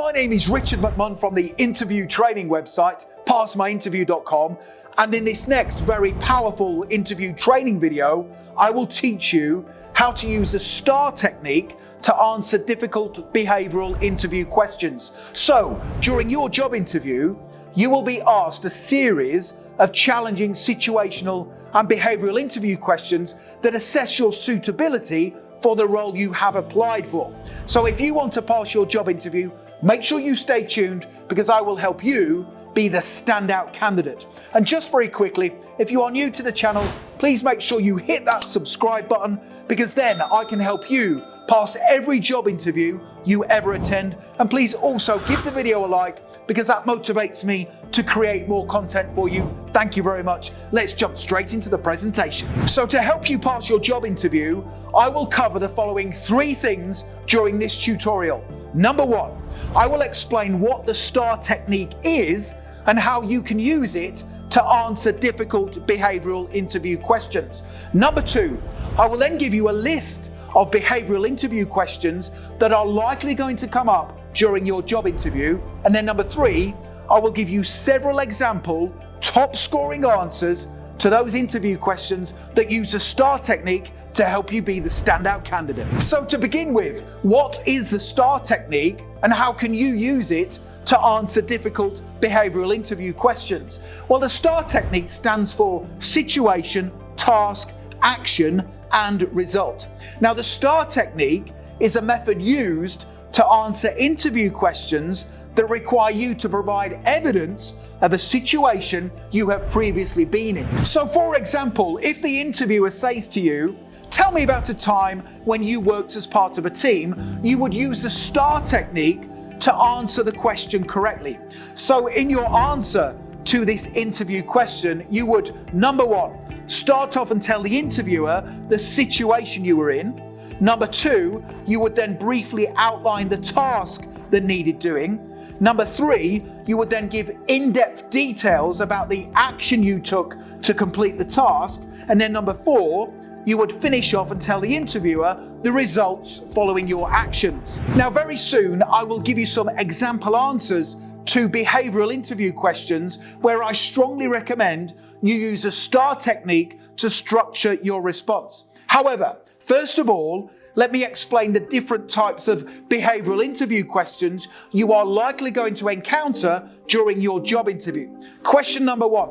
my name is Richard McMunn from the interview training website, passmyinterview.com. And in this next very powerful interview training video, I will teach you how to use the STAR technique to answer difficult behavioral interview questions. So, during your job interview, you will be asked a series of challenging situational and behavioral interview questions that assess your suitability for the role you have applied for. So if you want to pass your job interview, make sure you stay tuned because I will help you be the standout candidate. And just very quickly, if you are new to the channel, please make sure you hit that subscribe button because then I can help you pass every job interview you ever attend. And please also give the video a like because that motivates me to create more content for you. Thank you very much. Let's jump straight into the presentation. So to help you pass your job interview, I will cover the following 3 things during this tutorial. Number 1, I will explain what the STAR technique is and how you can use it to answer difficult behavioral interview questions. Number 2, I will then give you a list of behavioral interview questions that are likely going to come up during your job interview. And then number 3, I will give you several example top scoring answers to those interview questions that use the STAR technique to help you be the standout candidate. So to begin with, what is the STAR technique and how can you use it to answer difficult behavioral interview questions? Well, the STAR technique stands for situation, task, action, and result. Now, the STAR technique is a method used to answer interview questions that require you to provide evidence of a situation you have previously been in. So, for example, if the interviewer says to you, "Tell me about a time when you worked as part of a team," you would use the STAR technique to answer the question correctly. So in your answer to this interview question, you would, number 1, start off and tell the interviewer the situation you were in. Number 2, you would then briefly outline the task that needed doing. Number 3, you would then give in-depth details about the action you took to complete the task. And then number 4, you would finish off and tell the interviewer the results following your actions. Now, very soon, I will give you some example answers to behavioral interview questions where I strongly recommend you use a STAR technique to structure your response. However, first of all, let me explain the different types of behavioral interview questions you are likely going to encounter during your job interview. Question number 1,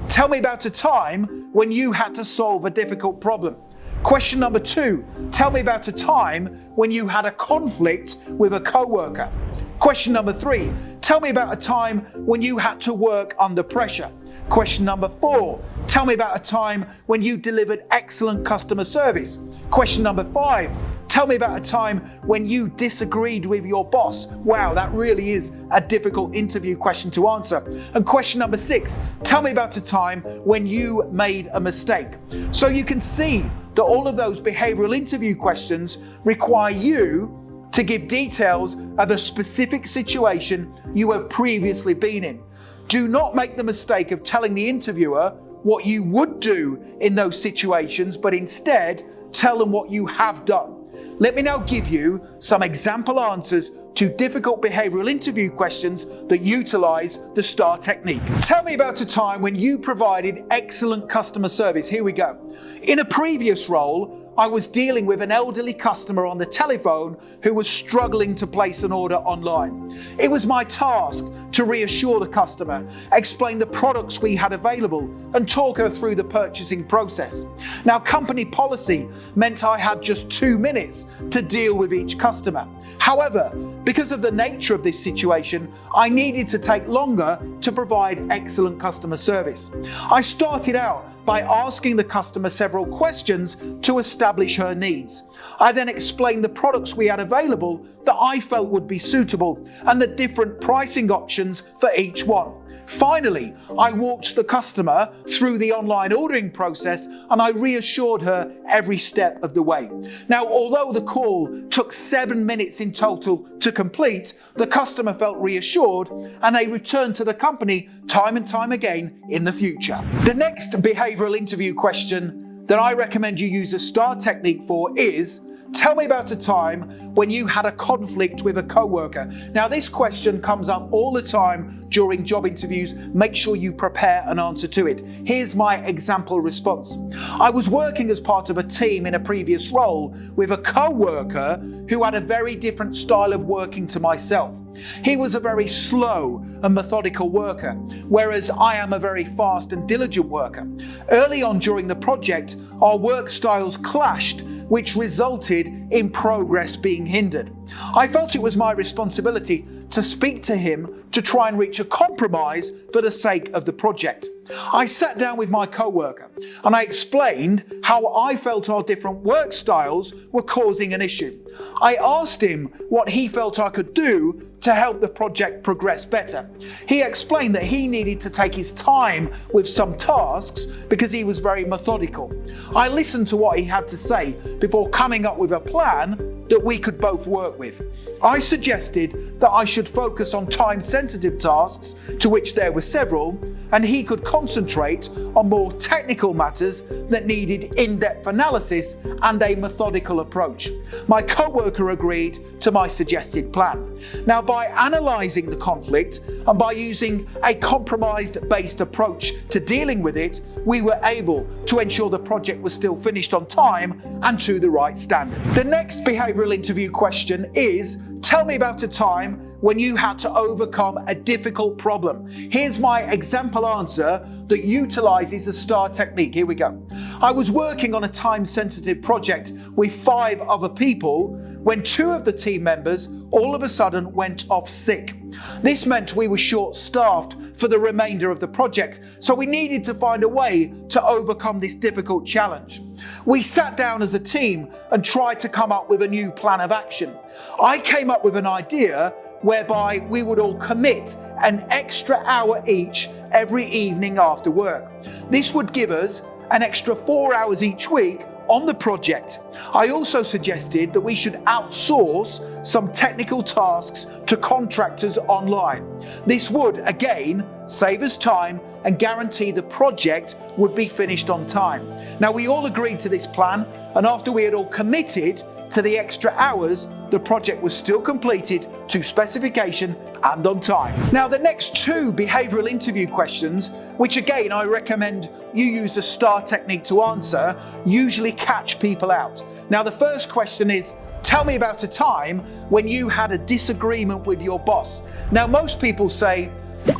tell me about a time when you had to solve a difficult problem. Question number 2, tell me about a time when you had a conflict with a coworker. Question number 3, tell me about a time when you had to work under pressure. Question number 4, tell me about a time when you delivered excellent customer service. Question number 5, tell me about a time when you disagreed with your boss. Wow, that really is a difficult interview question to answer. And question number 6, tell me about a time when you made a mistake. So you can see that all of those behavioral interview questions require you to give details of a specific situation you have previously been in. Do not make the mistake of telling the interviewer what you would do in those situations, but instead tell them what you have done. Let me now give you some example answers to difficult behavioral interview questions that utilize the STAR technique. Tell me about a time when you provided excellent customer service. Here we go. In a previous role, I was dealing with an elderly customer on the telephone who was struggling to place an order online. It was my task to reassure the customer, explain the products we had available, and talk her through the purchasing process. Now, company policy meant I had just 2 minutes to deal with each customer. However, because of the nature of this situation, I needed to take longer to provide excellent customer service. I started out by asking the customer several questions to establish her needs. I then explained the products we had available that I felt would be suitable and the different pricing options for each one. Finally, I walked the customer through the online ordering process and I reassured her every step of the way. Now, although the call took 7 minutes in total to complete, the customer felt reassured and they returned to the company time and time again in the future. The next behavioral interview question that I recommend you use a STAR technique for is, Tell me about a time when you had a conflict with a coworker. Now, this question comes up all the time during job interviews. Make sure you prepare an answer to it. Here's my example response. I was working as part of a team in a previous role with a coworker who had a very different style of working to myself. He was a very slow and methodical worker, whereas I am a very fast and diligent worker. Early on during the project, our work styles clashed, which resulted in progress being hindered. I felt it was my responsibility to speak to him to try and reach a compromise for the sake of the project. I sat down with my coworker and I explained how I felt our different work styles were causing an issue. I asked him what he felt I could do to help the project progress better. He explained that he needed to take his time with some tasks because he was very methodical. I listened to what he had to say before coming up with a plan that we could both work with. I suggested that I should focus on time-sensitive tasks, to which there were several, and he could concentrate on more technical matters that needed in-depth analysis and a methodical approach. My coworker agreed to my suggested plan. Now, by analysing the conflict and by using a compromise-based approach to dealing with it, we were able to ensure the project was still finished on time and to the right standard. The next behavioural interview question is, tell me about a time when you had to overcome a difficult problem. Here's my example answer that utilises the STAR technique. Here we go. I was working on a time-sensitive project with 5 other people when 2 of the team members all of a sudden went off sick. This meant we were short-staffed for the remainder of the project, so we needed to find a way to overcome this difficult challenge. We sat down as a team and tried to come up with a new plan of action. I came up with an idea whereby we would all commit an extra hour each every evening after work. This would give us an extra 4 hours each week on the project. I also suggested that we should outsource some technical tasks to contractors online. This would, again, save us time and guarantee the project would be finished on time. Now, we all agreed to this plan, and after we had all committed to the extra hours, the project was still completed to specification and on time. Now, the next 2 behavioural interview questions, which again I recommend you use the STAR technique to answer, usually catch people out. Now, the first question is, tell me about a time when you had a disagreement with your boss. Now, most people say,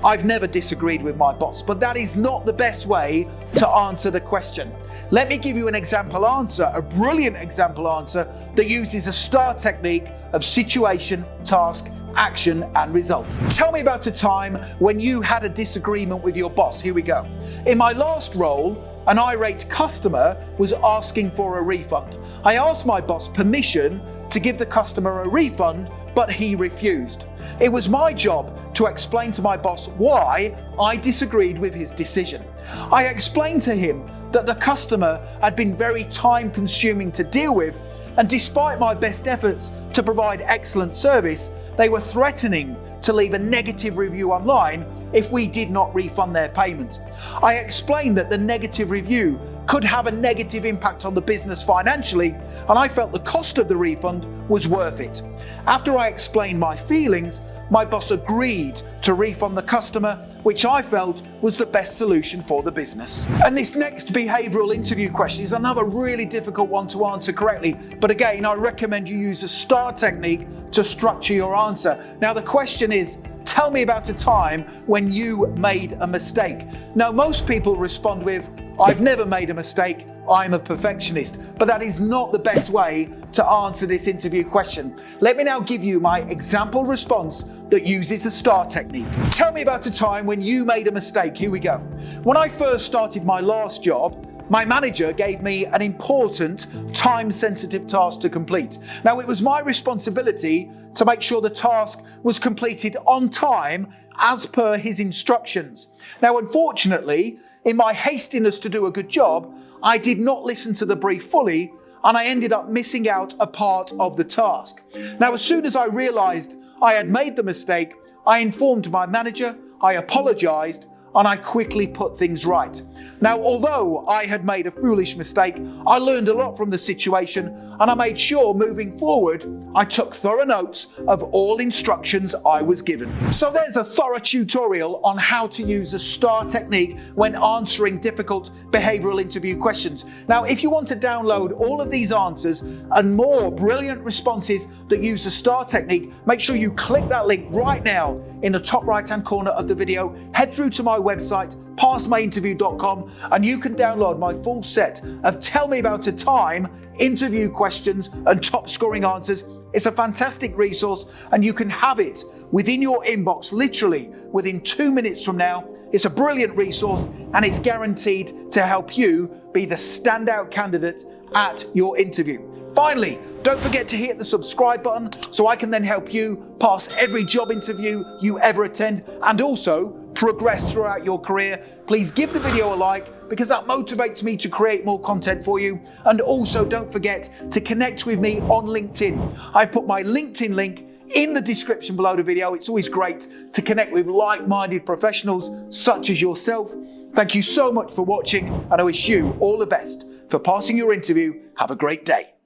I've never disagreed with my boss, but that is not the best way to answer the question. Let me give you an example answer, a brilliant example answer that uses a STAR technique of situation, task, action and result. Tell me about a time when you had a disagreement with your boss. Here we go. In my last role, an irate customer was asking for a refund. I asked my boss permission to give the customer a refund, but he refused. It was my job to explain to my boss why I disagreed with his decision. I explained to him that the customer had been very time-consuming to deal with, and despite my best efforts to provide excellent service, they were threatening to leave a negative review online if we did not refund their payment. I explained that the negative review could have a negative impact on the business financially, and I felt the cost of the refund was worth it. After I explained my feelings, my boss agreed to refund the customer, which I felt was the best solution for the business. And this next behavioural interview question is another really difficult one to answer correctly, but again, I recommend you use a STAR technique to structure your answer. Now, the question is, tell me about a time when you made a mistake. Now, most people respond with, I've never made a mistake, I'm a perfectionist. But that is not the best way to answer this interview question. Let me now give you my example response that uses the STAR technique. Tell me about a time when you made a mistake. Here we go. When I first started my last job, my manager gave me an important, time-sensitive task to complete. Now, it was my responsibility to make sure the task was completed on time as per his instructions. Now, unfortunately, in my hastiness to do a good job, I did not listen to the brief fully, and I ended up missing out a part of the task. Now, as soon as I realised I had made the mistake, I informed my manager, I apologised, and I quickly put things right. Now, although I had made a foolish mistake, I learned a lot from the situation, and I made sure moving forward, I took thorough notes of all instructions I was given. So there's a thorough tutorial on how to use the STAR technique when answering difficult behavioural interview questions. Now, if you want to download all of these answers and more brilliant responses that use the STAR technique, make sure you click that link right now in the top right-hand corner of the video. Head through to my website, passmyinterview.com, and you can download my full set of Tell Me About a Time interview questions and top scoring answers. It's a fantastic resource, and you can have it within your inbox literally within 2 minutes from now. It's a brilliant resource, and it's guaranteed to help you be the standout candidate at your interview. Finally, don't forget to hit the subscribe button so I can then help you pass every job interview you ever attend and also progress throughout your career. Please give the video a like because that motivates me to create more content for you. And also don't forget to connect with me on LinkedIn. I've put my LinkedIn link in the description below the video. It's always great to connect with like-minded professionals such as yourself. Thank you so much for watching, and I wish you all the best for passing your interview. Have a great day.